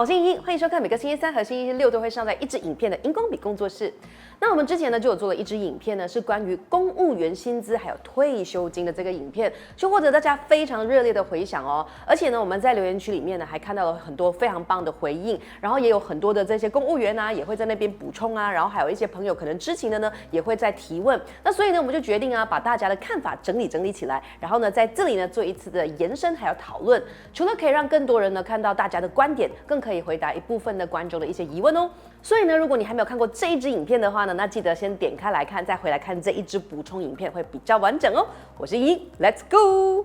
好，我是茵茵，欢迎收看每个星期三和星期六都会上载一支影片的荧光笔工作室。那我们之前呢就有做了一支影片呢，是关于公务员薪资还有退休金的这个影片，就获得大家非常热烈的回响哦。而且呢，我们在留言区里面呢还看到了很多非常棒的回应，然后也有很多的这些公务员啊也会在那边补充啊，然后还有一些朋友可能知情的呢也会在提问。那所以呢，我们就决定啊把大家的看法整理起来，然后呢在这里呢做一次的延伸还有讨论，除了可以让更多人呢看到大家的观点，更可以回答一部分的观众的一些疑问哦。所以呢，如果你还没有看过这一支影片的话呢，那记得先点开来看，再回来看这一支补充影片，会比较完整哦。我是茵，Let's go。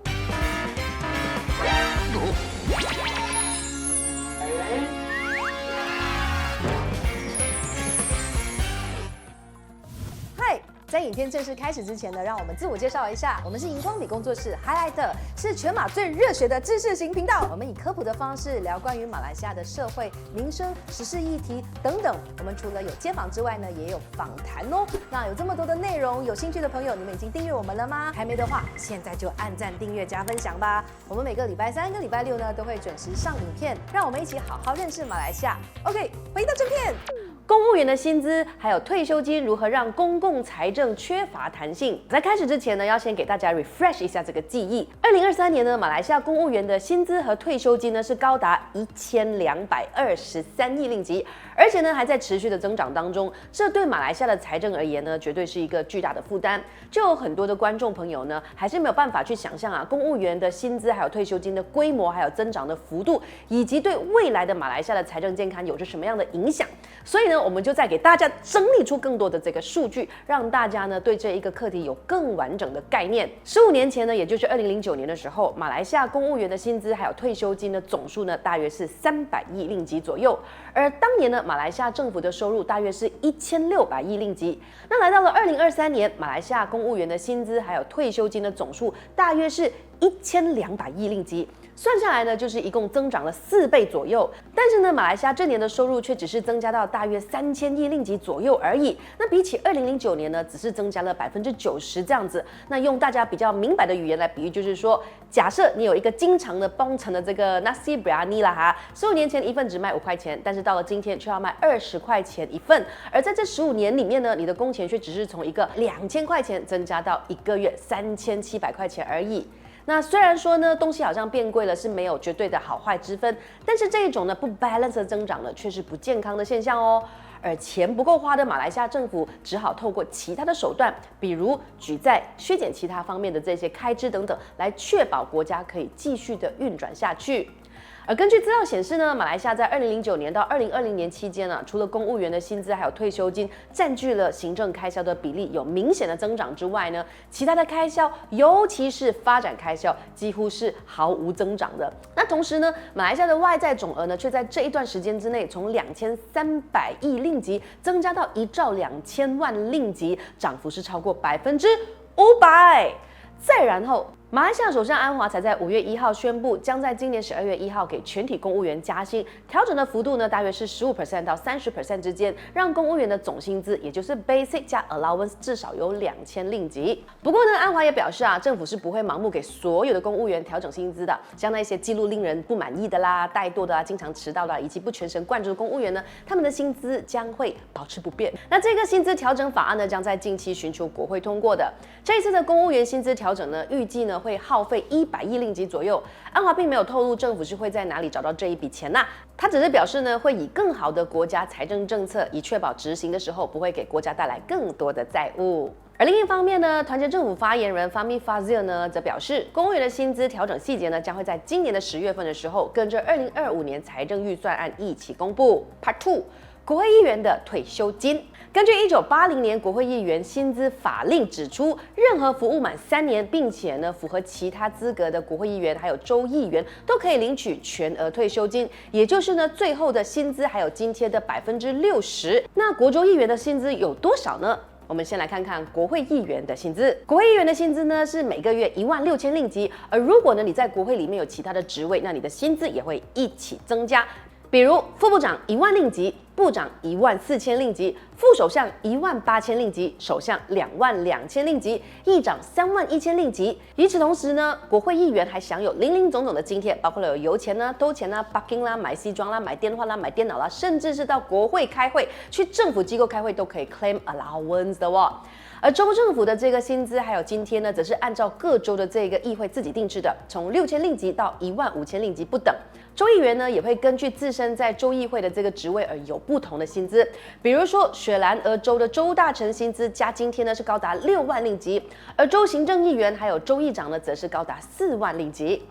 嗨。在影片正式开始之前呢，让我们自我介绍一下，我们是荧光笔工作室 Highlight， 是全马最热血的知识型频道。我们以科普的方式聊关于马来西亚的社会、民生、时事议题等等。我们除了有街访之外呢，也有访谈哦。那有这么多的内容，有兴趣的朋友，你们已经订阅我们了吗？还没的话，现在就按赞、订阅、加分享吧。我们每个礼拜三跟礼拜六呢，都会准时上影片，让我们一起好好认识马来西亚。OK， 回到正片。公务员的薪资还有退休金如何让公共财政缺乏弹性？在开始之前呢，要先给大家 refresh 一下这个记忆。2023年呢，马来西亚公务员的薪资和退休金呢是高达1223亿令吉，而且呢还在持续的增长当中。这对马来西亚的财政而言呢，绝对是一个巨大的负担。就有很多的观众朋友呢，还是没有办法去想象啊，公务员的薪资还有退休金的规模，还有增长的幅度，以及对未来的马来西亚的财政健康有着什么样的影响。所以呢，我们就再给大家整理出更多的这个数据，让大家呢对这一个课题有更完整的概念。15年前呢，也就是2009年的时候，马来西亚公务员的薪资还有退休金的总数呢，大约是300亿令吉左右。而当年呢，马来西亚政府的收入大约是1600亿令吉。那来到了2023年，马来西亚公务员的薪资还有退休金的总数大约是1200亿令吉。算下来呢，就是一共增长了4倍左右。但是呢，马来西亚这年的收入却只是增加到大约3000亿令吉左右而已。那比起2009年呢，只是增加了90%这样子。那用大家比较明白的语言来比喻，就是说，假设你有一个经常的帮衬的这个 nasi biryani 啦哈，15年前一份只卖5块钱，但是到了今天却要卖20块钱一份。而在这15年里面呢，你的工钱却只是从一个2000块钱增加到一个月3700块钱而已。那虽然说呢，东西好像变贵了，是没有绝对的好坏之分，但是这一种呢不 balance 的增长呢，却是不健康的现象哦。而钱不够花的马来西亚政府只好透过其他的手段，比如举债、削减其他方面的这些开支等等，来确保国家可以继续的运转下去。而根据资料显示呢，马来西亚在2009年到2020年期间呢，除了公务员的薪资还有退休金占据了行政开销的比例有明显的增长之外呢，其他的开销，尤其是发展开销，几乎是毫无增长的。那同时呢，马来西亚的外债总额呢，却在这一段时间之内从2300亿令吉增加到1兆2000万令吉，涨幅是超过500%。再然后，马来西亚首相安华才在5月1号宣布，将在今年12月1号给全体公务员加薪，调整的幅度呢，大约是15% 到30% 之间，让公务员的总薪资，也就是 basic 加 allowance 至少有2000令吉。不过呢，安华也表示啊，政府是不会盲目给所有的公务员调整薪资的，像那些记录令人不满意的啦、怠惰的啊、经常迟到的啊，以及不全神贯注的公务员呢，他们的薪资将会保持不变。那这个薪资调整法案呢，将在近期寻求国会通过的。这一次的公务员薪资调整呢，预计呢会耗费100亿令吉左右。安华并没有透露政府是会在哪里找到这一笔钱呐，他只是表示呢，会以更好的国家财政政策，以确保执行的时候不会给国家带来更多的债务。而另一方面呢，团结政府发言人 Fahmi Fadzil 呢则表示，公务员的薪资调整细节呢将会在今年的10月份的时候，跟着2025年财政预算案一起公布。Part 2。国会议员的退休金，根据1980年国会议员薪资法令指出，任何服务满3年，并且呢符合其他资格的国会议员还有州议员，都可以领取全额退休金，也就是呢最后的薪资还有津贴的60%。那国州议员的薪资有多少呢？我们先来看看国会议员的薪资。国会议员的薪资呢是每个月16000令吉，而如果呢你在国会里面有其他的职位，那你的薪资也会一起增加。比比如副部长1万令吉，部长14000令吉，副首相18000令吉，首相22000令吉，议长31000令吉。与此同时呢，国会议员还享有林林总总的津贴，包括了有油钱啦、兜钱啦、parking 啦、买西装啦、买电话啦、买电脑啦，甚至是到国会开会、去政府机构开会都可以 claim allowance 的哦。而州政府的这个薪资还有津贴呢，则是按照各州的这个议会自己定制的，从6000令吉到15000令吉不等。州议员呢也会根据自身在州议会的这个职位而有不同的薪资。比如说，雪兰莪州的州大臣薪资加津贴呢是高达6万令吉，而州行政议员还有州议长呢则是高达4万令吉。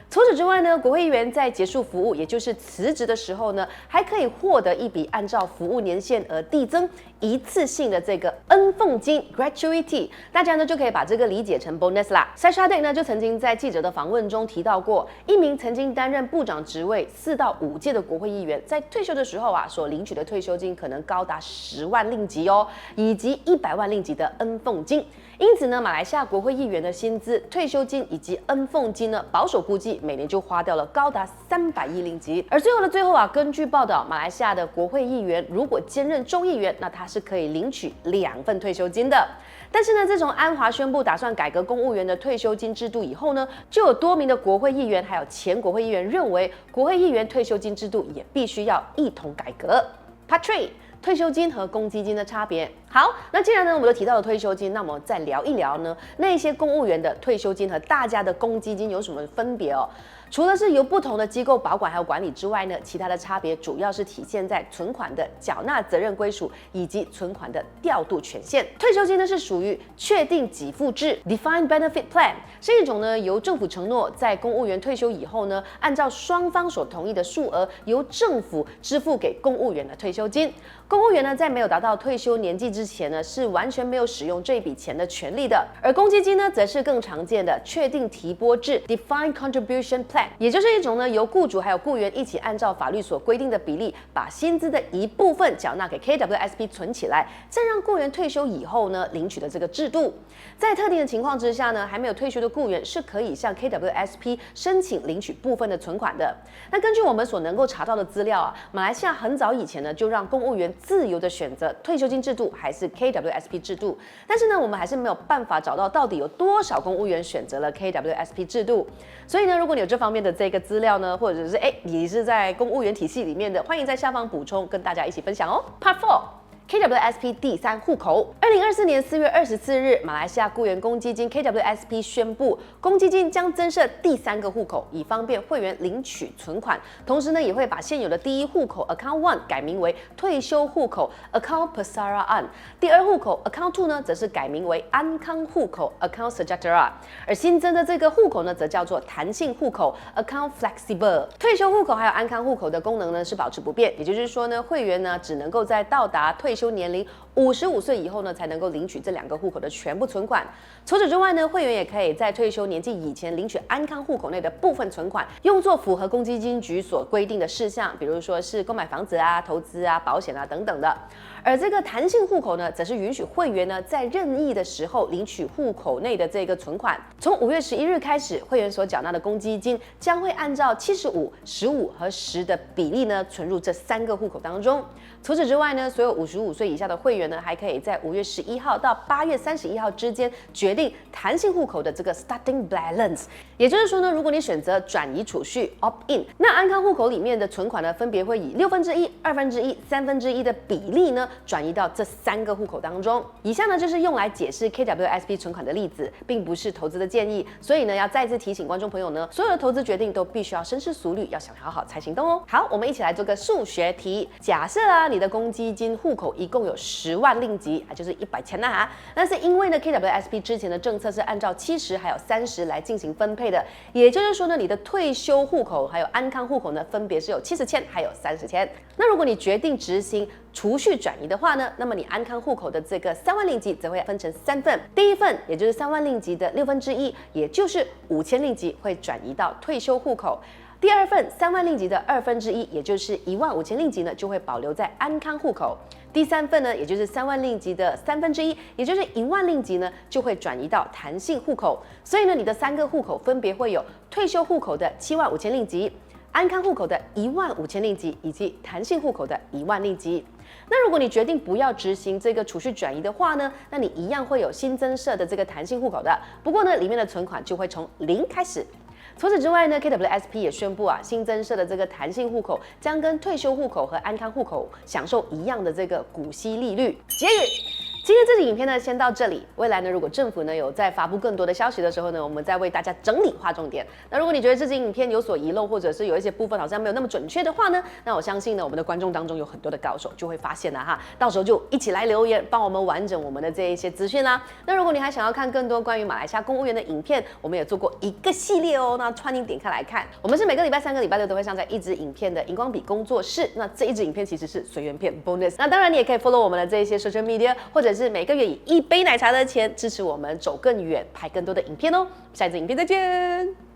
除此之外呢，国会议员在结束服务，也就是辞职的时候呢，还可以获得一笔按照服务年限而递增一次性的这个恩俸金 gratuity， 大家呢就可以把这个理解成 bonus 啦。Sasha Dick 呢就曾经在记者的访问中提到过，一名曾经担任部长职位4到5届的国会议员，在退休的时候啊，所领取的退休金可能高达10万令吉哦，以及100万令吉的恩俸金。因此呢，马来西亚国会议员的薪资、退休金以及恩俸金呢，保守估计每年就花掉了高达300亿令吉。而最后的最后啊，根据报道，马来西亚的国会议员如果兼任众议员，那他是可以领取2份退休金的。但是呢，自从安华宣布打算改革公务员的退休金制度以后呢，就有多名的国会议员还有前国会议员认为，国会议员退休金制度也必须要一同改革。Part 3。退休金和公积金的差别。好，那既然呢我们都提到了退休金，那我们再聊一聊呢那些公务员的退休金和大家的公积金有什么分别哦？除了是由不同的机构保管还有管理之外呢，其他的差别主要是体现在存款的缴纳责任归属以及存款的调度权限。退休金呢是属于确定给付制 （Defined Benefit Plan）， 是一种呢由政府承诺在公务员退休以后呢，按照双方所同意的数额，由政府支付给公务员的退休金。公务员呢在没有达到退休年纪之前呢，是完全没有使用这笔钱的权利的。而公积金呢，则是更常见的确定提拨制 （Defined Contribution Plan）。也就是一种呢，由雇主还有雇员一起按照法律所规定的比例，把薪资的一部分缴纳给 KWSP 存起来，再让雇员退休以后呢领取的这个制度。在特定的情况之下呢，还没有退休的雇员是可以向 KWSP 申请领取部分的存款的。那根据我们所能够查到的资料啊，马来西亚很早以前呢就让公务员自由的选择退休金制度还是 KWSP 制度，但是呢我们还是没有办法找到底有多少公务员选择了 KWSP 制度。所以呢，如果你有这方面的这个资料呢，或者是你是在公务员体系里面的，欢迎在下方补充，跟大家一起分享哦。Part 4。KWSP 第3户口。2024年4月24日，马来西亚雇员公积金 KWSP 宣布，公积金将增设第3个户口，以方便会员领取存款。同时呢，也会把现有的第1户口 Account 1改名为退休户口 Account Persaraan， 第2户口 Account 2呢，则是改名为安康户口 Account Sejahtera。而新增的这个户口呢，则叫做弹性户口 Account Flexible。退休户口还有安康户口的功能呢是保持不变，也就是说呢，会员呢只能够在到达退休年龄55岁以后呢，才能够领取这2个户口的全部存款。除此之外呢，会员也可以在退休年纪以前领取安康户口内的部分存款，用作符合公积金局所规定的事项，比如说是购买房子啊、投资啊、保险啊等等的。而这个弹性户口呢，则是允许会员呢在任意的时候领取户口内的这个存款。从5月11日开始，会员所缴纳的公积金将会按照75、15和10的比例呢存入这3个户口当中。除此之外呢，所有55岁以下的会员呢，还可以在5月11号到8月31号之间决定弹性户口的这个 starting balance。也就是说呢，如果你选择转移储蓄 opt in， 那安康户口里面的存款呢，分别会以1/6、1/2、1/3的比例呢转移到这3个户口当中。以下呢就是用来解释 KWSP 存款的例子，并不是投资的建议，所以呢要再次提醒观众朋友呢，所有的投资决定都必须要深思熟虑，要想好好才行动哦。好，我们一起来做个数学题。假设你的公积金户口一共有10万令吉，就是100千啦哈。那是因为呢 KWSP 之前的政策是按照70还有30来进行分配的，也就是说呢，你的退休户口还有安康户口呢，分别是有70千还有30千。那如果你决定执行储蓄转移的话呢，那么你安康户口的这个3万令吉则会分成3份，第一份也就是3万令吉的1/6，也就是5000令吉会转移到退休户口。第二份3万令吉的1/2，也就是15000令吉呢，就会保留在安康户口。第三份呢，也就是3万令吉的1/3，也就是1万令吉呢，就会转移到弹性户口。所以呢，你的3个户口分别会有退休户口的75000令吉、安康户口的15000令吉，以及弹性户口的10000令吉。那如果你决定不要执行这个储蓄转移的话呢，那你一样会有新增设的这个弹性户口的，不过呢，里面的存款就会从0开始。除此之外呢 ，KWSP 也宣布啊，新增设的这个弹性户口将跟退休户口和安康户口享受一样的这个股息利率。结语。今天这支影片呢，先到这里。未来呢，如果政府呢有在发布更多的消息的时候呢，我们再为大家整理划重点。那如果你觉得这支影片有所遗漏，或者是有一些部分好像没有那么准确的话呢，那我相信呢，我们的观众当中有很多的高手就会发现了哈。到时候就一起来留言，帮我们完整我们的这一些资讯啦。那如果你还想要看更多关于马来西亚公务员的影片，我们也做过一个系列哦，那欢迎点开来看。我们是每个礼拜3、礼拜6都会上载一支影片的荧光笔工作室。那这一支影片其实是随缘片 bonus。那当然你也可以 follow 我们的这一些 social media， 或者是每个月以1杯奶茶的钱支持我们走更远，拍更多的影片哦。下一支影片再见。